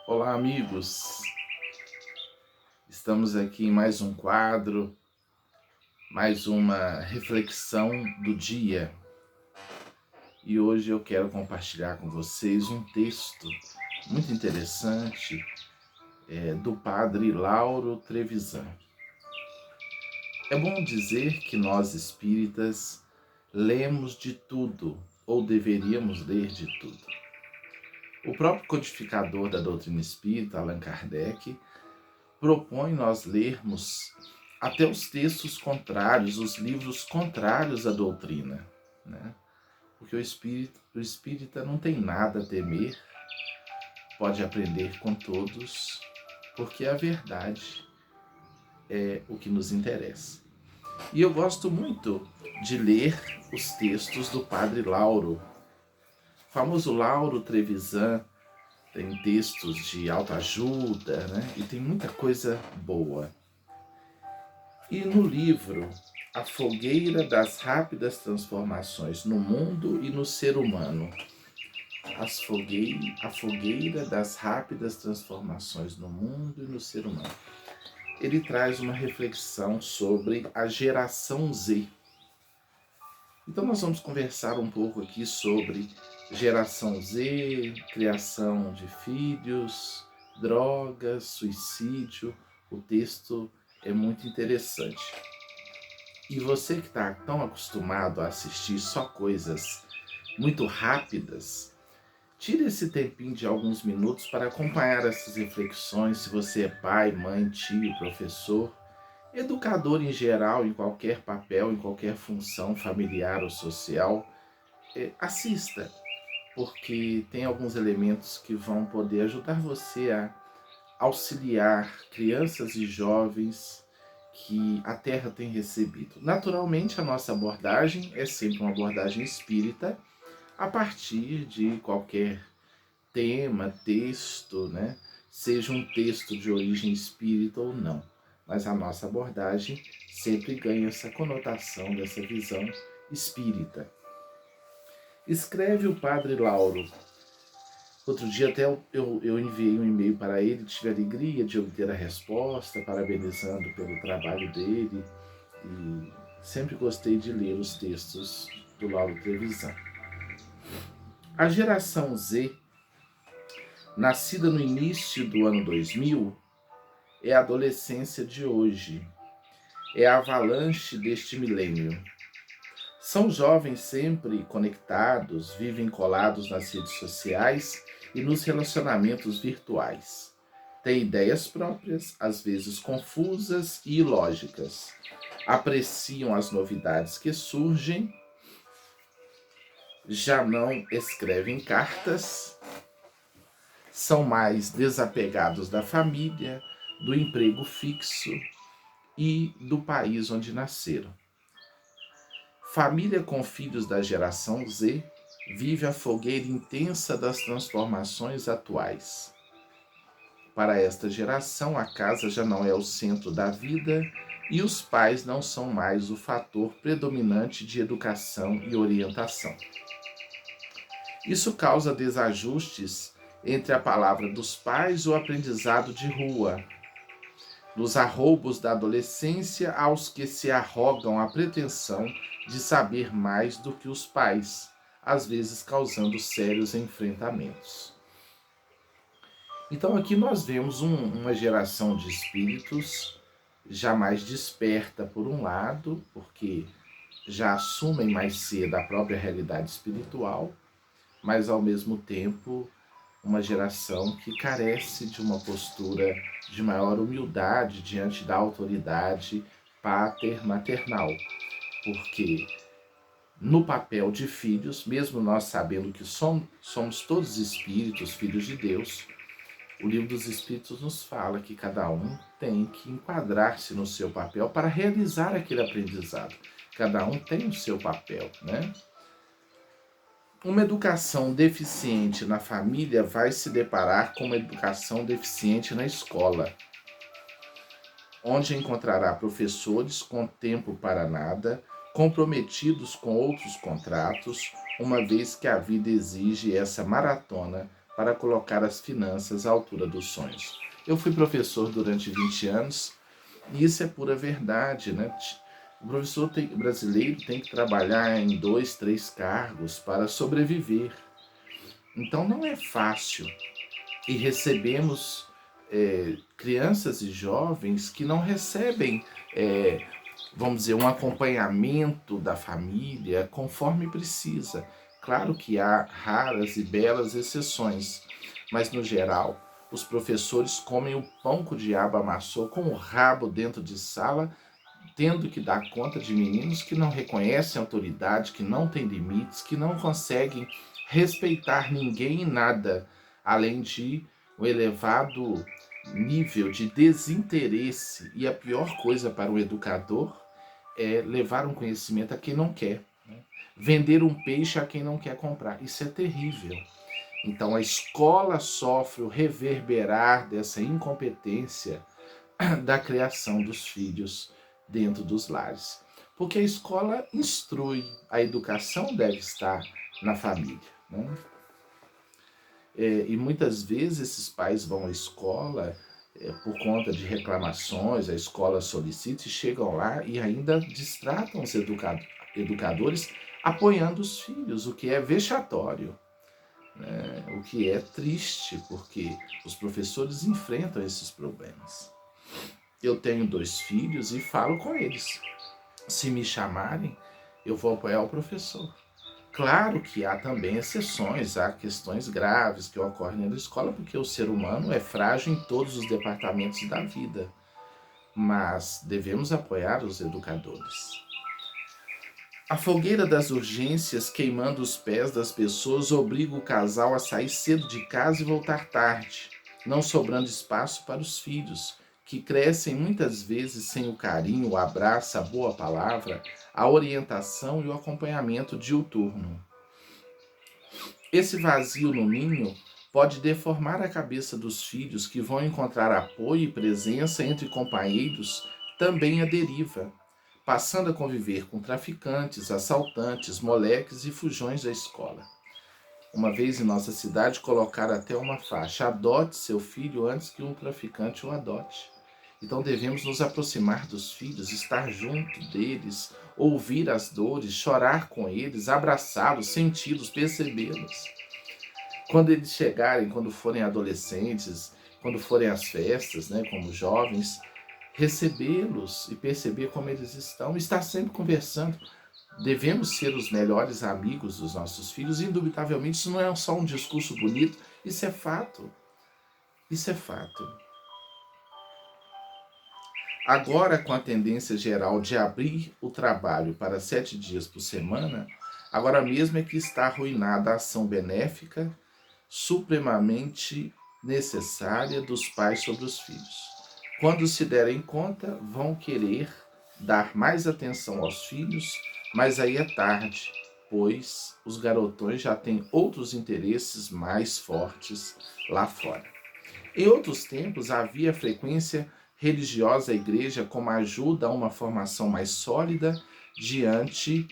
Olá, amigos! Estamos aqui em mais um quadro, mais uma reflexão do dia. E hoje eu quero compartilhar com vocês um texto muito interessante do padre Lauro Trevisan. É bom dizer que nós espíritas lemos de tudo, ou deveríamos ler de tudo. O próprio codificador da doutrina espírita, Allan Kardec, propõe nós lermos até os textos contrários, os livros contrários à doutrina, né? Porque o espírita não tem nada a temer, pode aprender com todos, porque a verdade é o que nos interessa. E eu gosto muito de ler os textos do Padre Lauro. O famoso Lauro Trevisan tem textos de autoajuda, né? E tem muita coisa boa. E no livro A Fogueira das Rápidas Transformações no Mundo e no Ser Humano, a fogueira das rápidas transformações no mundo e no ser humano, ele traz uma reflexão sobre a geração Z. Então nós vamos conversar um pouco aqui sobre geração Z, criação de filhos, drogas, suicídio. O texto é muito interessante. E você que está tão acostumado a assistir só coisas muito rápidas, tire esse tempinho de alguns minutos para acompanhar essas reflexões. Se você é pai, mãe, tio, professor, educador em geral, em qualquer papel, em qualquer função familiar ou social, assista, porque tem alguns elementos que vão poder ajudar você a auxiliar crianças e jovens que a Terra tem recebido. Naturalmente, a nossa abordagem é sempre uma abordagem espírita, a partir de qualquer tema, texto, né? Seja um texto de origem espírita ou não. Mas a nossa abordagem sempre ganha essa conotação dessa visão espírita. Escreve o Padre Lauro. Outro dia até eu enviei um e-mail para ele, tive a alegria de obter a resposta, parabenizando pelo trabalho dele, e sempre gostei de ler os textos do Lauro Trevisan. A geração Z, nascida no início do ano 2000, é a adolescência de hoje, é a avalanche deste milênio. São jovens sempre conectados, vivem colados nas redes sociais e nos relacionamentos virtuais. Têm ideias próprias, às vezes confusas e ilógicas. Apreciam as novidades que surgem, já não escrevem cartas, são mais desapegados da família, do emprego fixo e do país onde nasceram. Família com filhos da geração Z vive a fogueira intensa das transformações atuais. Para esta geração, a casa já não é o centro da vida e os pais não são mais o fator predominante de educação e orientação. Isso causa desajustes entre a palavra dos pais e o aprendizado de rua, nos arroubos da adolescência aos que se arrogam a pretensão de saber mais do que os pais, às vezes causando sérios enfrentamentos. Então aqui nós vemos uma geração de espíritos já mais desperta por um lado, porque já assumem mais cedo a própria realidade espiritual, mas ao mesmo tempo uma geração que carece de uma postura de maior humildade diante da autoridade pater-maternal, porque no papel de filhos, mesmo nós sabendo que somos todos espíritos, filhos de Deus, o livro dos Espíritos nos fala que cada um tem que enquadrar-se no seu papel para realizar aquele aprendizado. Cada um tem o seu papel, né? Uma educação deficiente na família vai se deparar com uma educação deficiente na escola, onde encontrará professores com tempo para nada, comprometidos com outros contratos, uma vez que a vida exige essa maratona para colocar as finanças à altura dos sonhos. Eu fui professor durante 20 anos e isso é pura verdade, né? O professor brasileiro tem que trabalhar em 2, 3 cargos para sobreviver. Então não é fácil. E recebemos crianças e jovens que não recebem, vamos dizer, um acompanhamento da família conforme precisa. Claro que há raras e belas exceções, mas no geral, os professores comem o pão que o diabo amassou com o rabo dentro de sala, tendo que dar conta de meninos que não reconhecem autoridade, que não têm limites, que não conseguem respeitar ninguém e nada, além de um elevado nível de desinteresse. E a pior coisa para o educador é levar um conhecimento a quem não quer, né? Vender um peixe a quem não quer comprar. Isso é terrível. Então a escola sofre o reverberar dessa incompetência da criação dos filhos dentro dos lares. Porque a escola instrui, a educação deve estar na família, né? E muitas vezes esses pais vão à escola por conta de reclamações, a escola solicita e chegam lá e ainda distratam os educadores apoiando os filhos, o que é vexatório, né? O que é triste, porque os professores enfrentam esses problemas. Eu tenho 2 filhos e falo com eles. Se me chamarem, eu vou apoiar o professor. Claro que há também exceções, há questões graves que ocorrem na escola, porque o ser humano é frágil em todos os departamentos da vida, mas devemos apoiar os educadores. A fogueira das urgências queimando os pés das pessoas obriga o casal a sair cedo de casa e voltar tarde, não sobrando espaço para os filhos, que crescem muitas vezes sem o carinho, o abraço, a boa palavra, a orientação e o acompanhamento diuturno. Esse vazio no ninho pode deformar a cabeça dos filhos que vão encontrar apoio e presença entre companheiros também à deriva, passando a conviver com traficantes, assaltantes, moleques e fujões da escola. Uma vez em nossa cidade colocaram até uma faixa: adote seu filho antes que um traficante o adote. Então devemos nos aproximar dos filhos, estar junto deles, ouvir as dores, chorar com eles, abraçá-los, senti-los, percebê-los. Quando eles chegarem, quando forem adolescentes, quando forem às festas, né, como jovens, recebê-los e perceber como eles estão, estar sempre conversando. Devemos ser os melhores amigos dos nossos filhos, indubitavelmente. Isso não é só um discurso bonito, isso é fato. Isso é fato. Agora, com a tendência geral de abrir o trabalho para 7 dias por semana, agora mesmo é que está arruinada a ação benéfica supremamente necessária dos pais sobre os filhos. Quando se derem conta, vão querer dar mais atenção aos filhos, mas aí é tarde, pois os garotões já têm outros interesses mais fortes lá fora. Em outros tempos, havia frequência religiosa à igreja como ajuda a uma formação mais sólida diante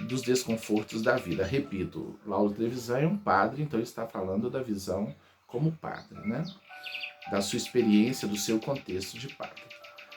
dos desconfortos da vida. Repito, Lauro Trevisan é um padre, então ele está falando da visão como padre, né? Da sua experiência, do seu contexto de padre.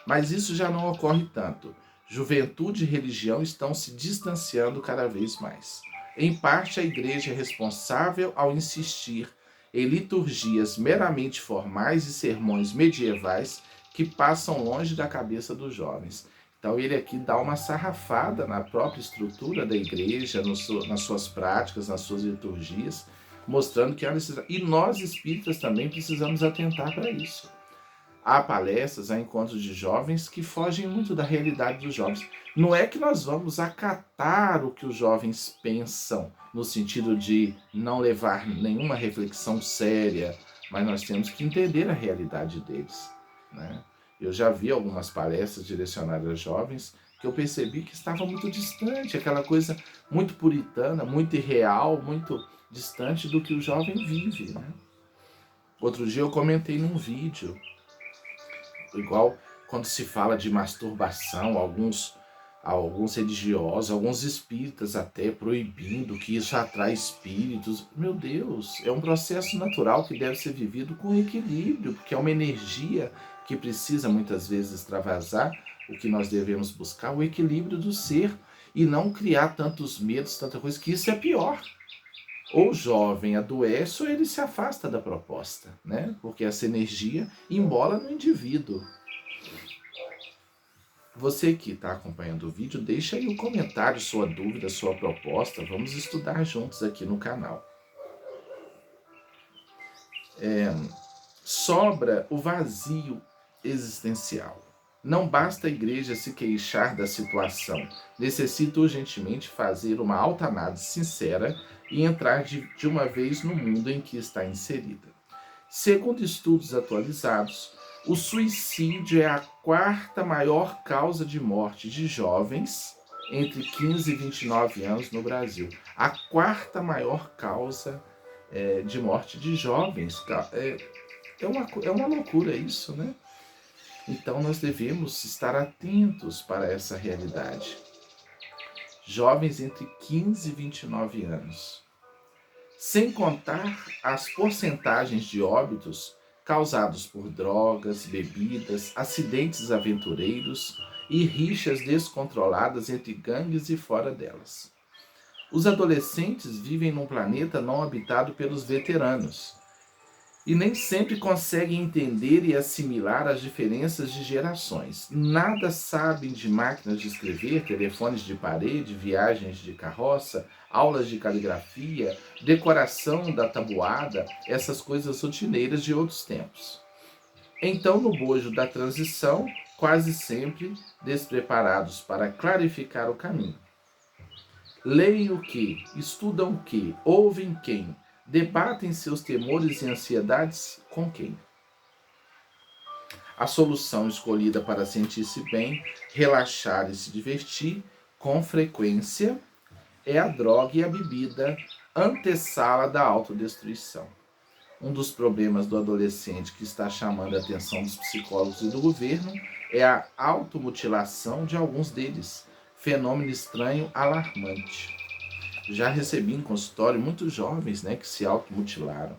Mas isso já não ocorre tanto. Juventude e religião estão se distanciando cada vez mais. Em parte, a igreja é responsável ao insistir em liturgias meramente formais e sermões medievais que passam longe da cabeça dos jovens. Então ele aqui dá uma sarrafada na própria estrutura da igreja, nas suas práticas, nas suas liturgias, mostrando que há necessidade. E nós espíritas também precisamos atentar para isso. Há palestras, há encontros de jovens que fogem muito da realidade dos jovens. Não é que nós vamos acatar o que os jovens pensam, no sentido de não levar nenhuma reflexão séria, mas nós temos que entender a realidade deles, né? Eu já vi algumas palestras direcionadas a jovens que eu percebi que estava muito distante, aquela coisa muito puritana, muito irreal, muito distante do que o jovem vive, né? Outro dia eu comentei num vídeo, igual quando se fala de masturbação, alguns alguns religiosos, alguns espíritas até proibindo que isso atrai espíritos. Meu Deus, é um processo natural que deve ser vivido com equilíbrio, porque é uma energia que precisa muitas vezes extravasar. O que nós devemos buscar o equilíbrio do ser e não criar tantos medos, tanta coisa, que isso é pior. Ou o jovem adoece ou ele se afasta da proposta, né? Porque essa energia embola no indivíduo. Você que está acompanhando o vídeo, deixa aí um comentário, sua dúvida, sua proposta. Vamos estudar juntos aqui no canal. Sobra o vazio existencial. Não basta a igreja se queixar da situação. Necessita urgentemente fazer uma autoanálise sincera e entrar de uma vez no mundo em que está inserida. Segundo estudos atualizados, o suicídio é a quarta maior causa de morte de jovens entre 15 e 29 anos no Brasil. A quarta maior causa de morte de jovens. É uma loucura isso, né? Então nós devemos estar atentos para essa realidade. Jovens entre 15 e 29 anos. Sem contar as porcentagens de óbitos causados por drogas, bebidas, acidentes aventureiros e rixas descontroladas entre gangues e fora delas. Os adolescentes vivem num planeta não habitado pelos veteranos e nem sempre conseguem entender e assimilar as diferenças de gerações. Nada sabem de máquinas de escrever, telefones de parede, viagens de carroça, aulas de caligrafia, decoração da tabuada, essas coisas rotineiras de outros tempos. Então, no bojo da transição, quase sempre despreparados para clarificar o caminho. Leem o que, estudam o que, ouvem quem, debatem seus temores e ansiedades com quem. A solução escolhida para sentir-se bem, relaxar e se divertir, com frequência, é a droga e a bebida, antessala da autodestruição. Um dos problemas do adolescente que está chamando a atenção dos psicólogos e do governo é a automutilação de alguns deles, fenômeno estranho alarmante. Já recebi em consultório muitos jovens, que se automutilaram.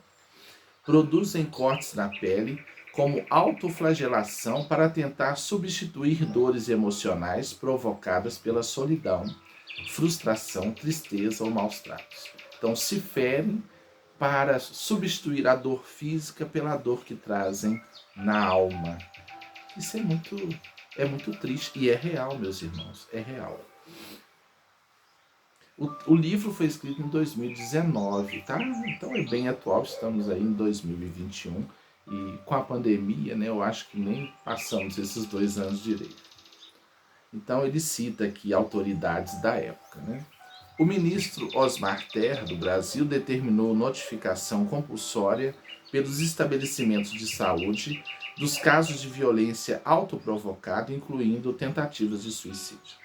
Produzem cortes na pele como autoflagelação para tentar substituir dores emocionais provocadas pela solidão, frustração, tristeza ou maus tratos. Então se ferem para substituir a dor física pela dor que trazem na alma. Isso é muito triste e é real, meus irmãos, é real. O livro foi escrito em 2019, tá? Então é bem atual, estamos aí em 2021 e com a pandemia, eu acho que nem passamos esses 2 anos direito. Então ele cita aqui autoridades da época, O ministro Osmar Terra, do Brasil, determinou notificação compulsória pelos estabelecimentos de saúde dos casos de violência autoprovocada, incluindo tentativas de suicídio.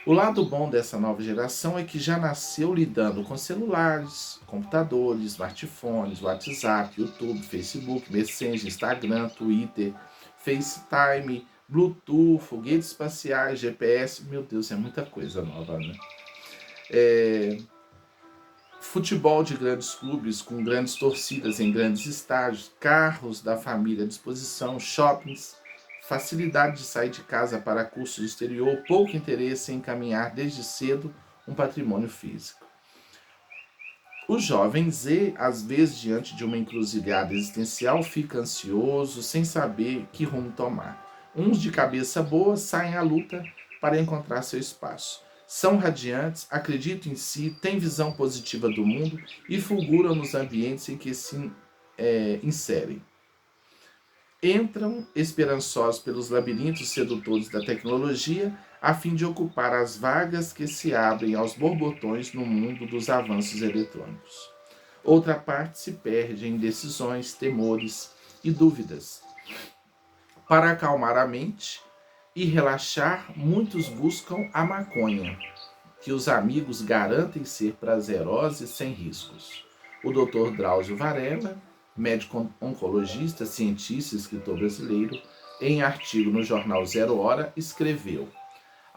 O lado bom dessa nova geração é que já nasceu lidando com celulares, computadores, smartphones, WhatsApp, YouTube, Facebook, Messenger, Instagram, Twitter, FaceTime, Bluetooth, foguetes espaciais, GPS. Meu Deus, é muita coisa nova, Futebol de grandes clubes com grandes torcidas em grandes estádios, carros da família à disposição, shoppings, facilidade de sair de casa para cursos do exterior, pouco interesse em encaminhar desde cedo um patrimônio físico. O jovem Z, às vezes, diante de uma encruzilhada existencial, fica ansioso, sem saber que rumo tomar. Uns de cabeça boa saem à luta para encontrar seu espaço. São radiantes, acreditam em si, têm visão positiva do mundo e fulguram nos ambientes em que se inserem. Entram esperançosos pelos labirintos sedutores da tecnologia a fim de ocupar as vagas que se abrem aos borbotões no mundo dos avanços eletrônicos. Outra parte se perde em decisões, temores e dúvidas. Para acalmar a mente e relaxar, muitos buscam a maconha, que os amigos garantem ser prazerosa e sem riscos. O Dr. Drauzio Varela, médico oncologista, cientista e escritor brasileiro, em artigo no jornal Zero Hora, escreveu: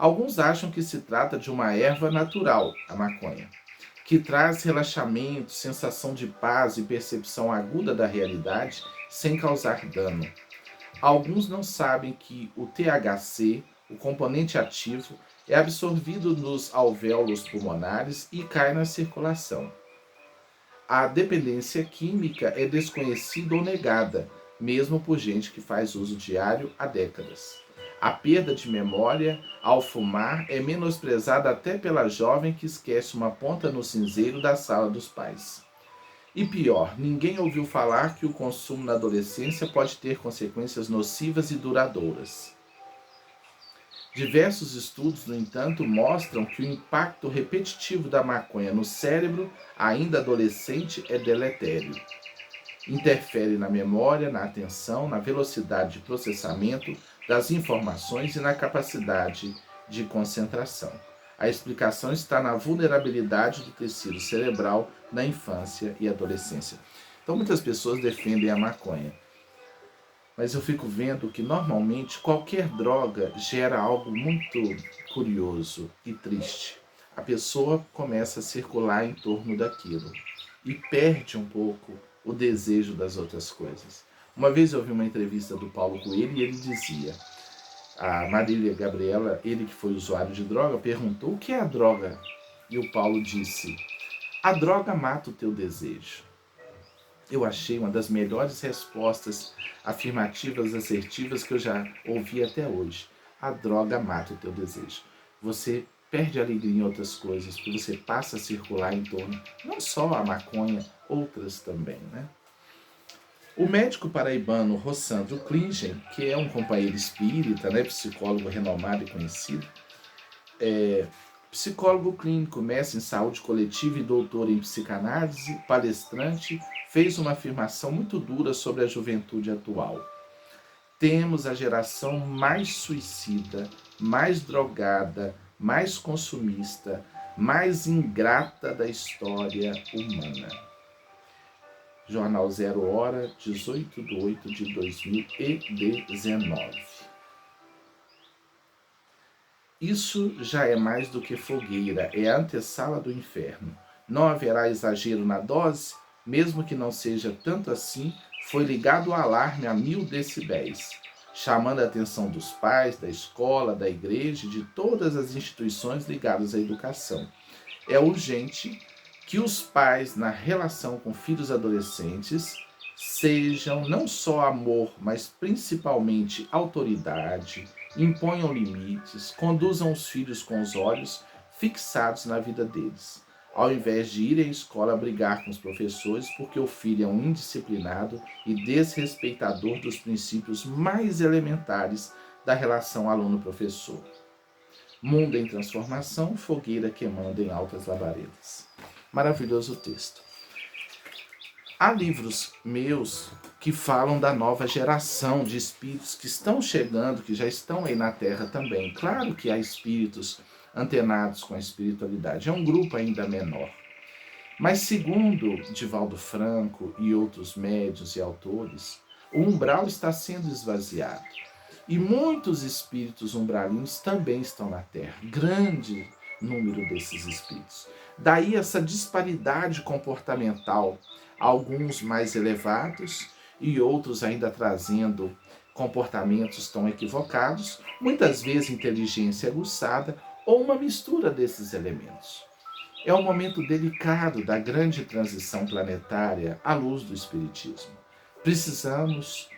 Alguns acham que se trata de uma erva natural, a maconha, que traz relaxamento, sensação de paz e percepção aguda da realidade sem causar dano. Alguns não sabem que o THC, o componente ativo, é absorvido nos alvéolos pulmonares e cai na circulação. A dependência química é desconhecida ou negada, mesmo por gente que faz uso diário há décadas. A perda de memória ao fumar é menosprezada até pela jovem que esquece uma ponta no cinzeiro da sala dos pais. E pior, ninguém ouviu falar que o consumo na adolescência pode ter consequências nocivas e duradouras. Diversos estudos, no entanto, mostram que o impacto repetitivo da maconha no cérebro, ainda adolescente, é deletério. Interfere na memória, na atenção, na velocidade de processamento das informações e na capacidade de concentração. A explicação está na vulnerabilidade do tecido cerebral na infância e adolescência. Então, muitas pessoas defendem a maconha. Mas eu fico vendo que normalmente qualquer droga gera algo muito curioso e triste. A pessoa começa a circular em torno daquilo e perde um pouco o desejo das outras coisas. Uma vez eu ouvi uma entrevista do Paulo Coelho e ele dizia, a Marília Gabriela, ele que foi usuário de droga, perguntou o que é a droga? E o Paulo disse, a droga mata o teu desejo. Eu achei uma das melhores respostas afirmativas, assertivas que eu já ouvi até hoje. A droga mata o teu desejo. Você perde a alegria em outras coisas, porque você passa a circular em torno, não só a maconha, outras também, né? O médico paraibano Rossandro Klingen, que é um companheiro espírita, né, psicólogo renomado e conhecido, psicólogo clínico, mestre em saúde coletiva e doutor em psicanálise, palestrante, fez uma afirmação muito dura sobre a juventude atual. Temos a geração mais suicida, mais drogada, mais consumista, mais ingrata da história humana. Jornal 0 Hora, 18/8/2019. Isso já é mais do que fogueira, é a antessala do inferno. Não haverá exagero na dose, mesmo que não seja tanto assim, foi ligado o alarme a 1000 decibéis, chamando a atenção dos pais, da escola, da igreja e de todas as instituições ligadas à educação. É urgente que os pais, na relação com filhos adolescentes, sejam não só amor, mas principalmente autoridade, imponham limites, conduzam os filhos com os olhos fixados na vida deles, ao invés de irem à escola brigar com os professores porque o filho é um indisciplinado e desrespeitador dos princípios mais elementares da relação aluno-professor. Mundo em transformação, fogueira queimando em altas labaredas. Maravilhoso texto. Há livros meus que falam da nova geração de espíritos que estão chegando, que já estão aí na Terra também. Claro que há espíritos antenados com a espiritualidade, é um grupo ainda menor. Mas segundo Divaldo Franco e outros médiuns e autores, o umbral está sendo esvaziado. E muitos espíritos umbralinos também estão na Terra. Grande número desses espíritos. Daí essa disparidade comportamental, alguns mais elevados e outros ainda trazendo comportamentos tão equivocados, muitas vezes inteligência aguçada ou uma mistura desses elementos. É um momento delicado da grande transição planetária à luz do Espiritismo. Precisamos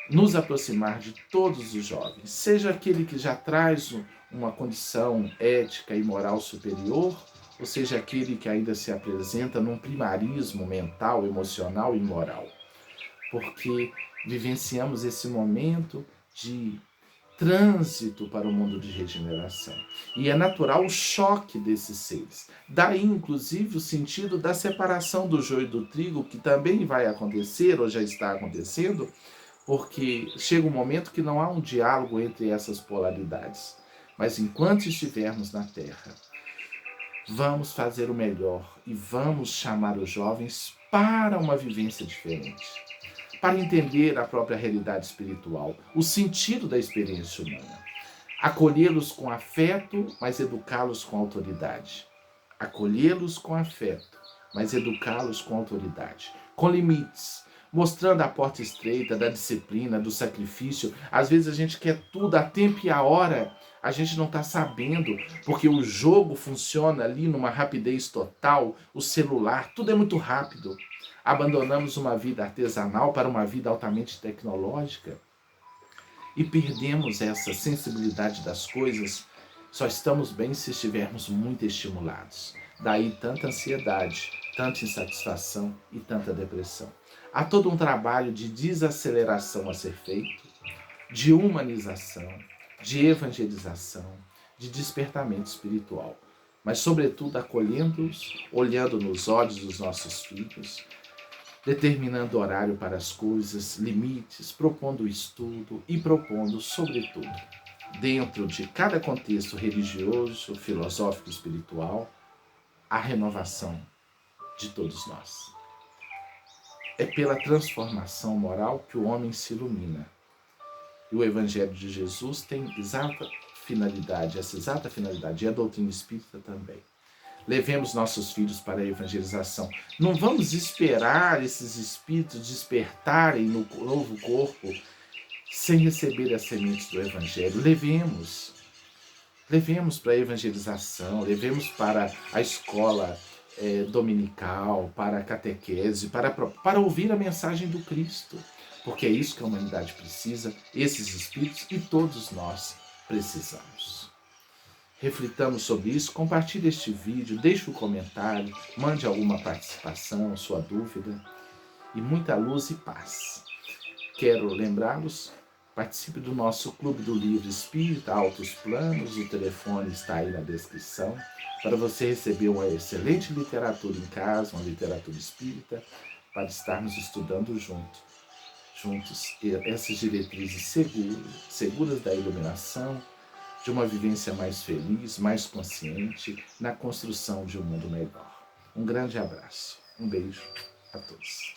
nos aproximar de todos os jovens, seja aquele que já traz uma condição ética e moral superior, ou seja aquele que ainda se apresenta num primarismo mental, emocional e moral. Porque vivenciamos esse momento de trânsito para o mundo de regeneração. E é natural o choque desses seres. Daí, inclusive, o sentido da separação do joio do trigo, que também vai acontecer, ou já está acontecendo, porque chega um momento que não há um diálogo entre essas polaridades. Mas enquanto estivermos na Terra, vamos fazer o melhor e vamos chamar os jovens para uma vivência diferente, para entender a própria realidade espiritual, o sentido da experiência humana. Acolhê-los com afeto, mas educá-los com autoridade. Acolhê-los com afeto, mas educá-los com autoridade. Com limites, mostrando a porta estreita da disciplina, do sacrifício. Às vezes a gente quer tudo a tempo e a hora, a gente não está sabendo, porque o jogo funciona ali numa rapidez total, o celular, tudo é muito rápido. Abandonamos uma vida artesanal para uma vida altamente tecnológica e perdemos essa sensibilidade das coisas. Só estamos bem se estivermos muito estimulados. Daí tanta ansiedade, tanta insatisfação e tanta depressão. Há todo um trabalho de desaceleração a ser feito, de humanização, de evangelização, de despertamento espiritual. Mas, sobretudo, acolhendo-os, olhando nos olhos dos nossos filhos, determinando horário para as coisas, limites, propondo o estudo e propondo, sobretudo, dentro de cada contexto religioso, filosófico, espiritual, a renovação de todos nós. É pela transformação moral que o homem se ilumina. E o Evangelho de Jesus tem exata finalidade, essa exata finalidade, e a doutrina espírita também. Levemos nossos filhos para a evangelização. Não vamos esperar esses espíritos despertarem no novo corpo sem receber as sementes do Evangelho. Levemos para a evangelização, levemos para a escola dominical, para a catequese, para ouvir a mensagem do Cristo. Porque é isso que a humanidade precisa, esses espíritos e todos nós precisamos. Reflitamos sobre isso, compartilhe este vídeo, deixe um comentário, mande alguma participação, sua dúvida, e muita luz e paz. Quero lembrá-los, participe do nosso Clube do Livro Espírita, Altos Planos, o telefone está aí na descrição, para você receber uma excelente literatura em casa, uma literatura espírita, para estarmos estudando juntos essas diretrizes seguras da iluminação, de uma vivência mais feliz, mais consciente, na construção de um mundo melhor. Um grande abraço, um beijo a todos.